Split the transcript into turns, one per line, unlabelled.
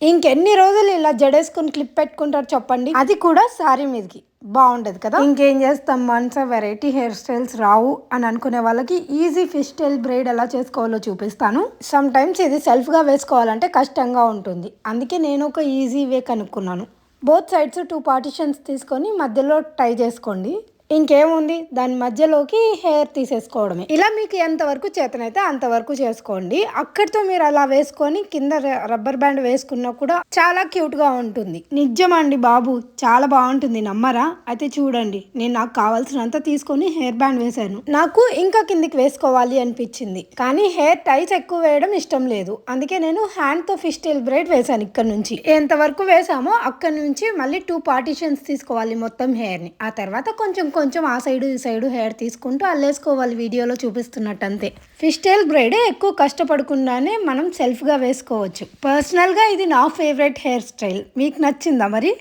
ఇంకెన్ని రోజులు ఇలా జడేసుకుని క్లిప్ పెట్టుకుంటారు చెప్పండి, అది కూడా సారీ మీదకి. బాగుండదు కదా. ఇంకేం చేస్తాం, మనసా వెరైటీ హెయిర్ స్టైల్స్ రావు అని అనుకునే వాళ్ళకి ఈజీ ఫిష్ టైల్ బ్రైడ్ ఎలా చేసుకోవాలో చూపిస్తాను. సమ్ టైమ్స్ ఇది సెల్ఫ్గా వేసుకోవాలంటే కష్టంగా ఉంటుంది, అందుకే నేను ఒక ఈజీ వే కనుక్కున్నాను. బోత్ సైడ్స్ 2 పార్టిషన్స్ తీసుకొని మధ్యలో టై చేసుకోండి. ఇంకేముంది, దాని మధ్యలోకి హెయిర్ తీసేసుకోవడమే. ఇలా మీకు ఎంతవరకు చేతనైతే అంతవరకు చేసుకోండి. అక్కడితో మీరు అలా వేసుకొని కింద రబ్బర్ బ్యాండ్ వేసుకున్నా కూడా చాలా క్యూట్ గా ఉంటుంది. నిజమండి బాబు, చాలా బాగుంటుంది, నమ్మరా? అయితే చూడండి, నేను నాకు కావాల్సినంత తీసుకొని హెయిర్ బ్యాండ్ వేసాను. నాకు ఇంకా కిందికి వేసుకోవాలి అనిపించింది, కానీ హెయిర్ టైస్ ఎక్కువ వేయడం ఇష్టం లేదు. అందుకే నేను హ్యాండ్ తో ఫిష్ టైల్ బ్రైడ్ వేసాను. ఇక్కడ నుంచి ఎంతవరకు వేసామో అక్కడ నుంచి మళ్ళీ 2 పార్టిషన్స్ తీసుకోవాలి మొత్తం హెయిర్ ని. ఆ తర్వాత కొంచెం కొంచెం ఆ సైడ్ ఈ సైడ్ హెయిర్ తీసుకుంటూ అల్లేసుకోవాలి, వీడియోలో చూపిస్తున్నట్టు అంతే. ఫిష్ టైల్ బ్రైడ్ ఎక్కువ కష్టపడకుండానే మనం సెల్ఫ్గా వేసుకోవచ్చు. పర్సనల్గా ఇది నా ఫేవరెట్ హెయిర్ స్టైల్. మీకు నచ్చిందా మరి?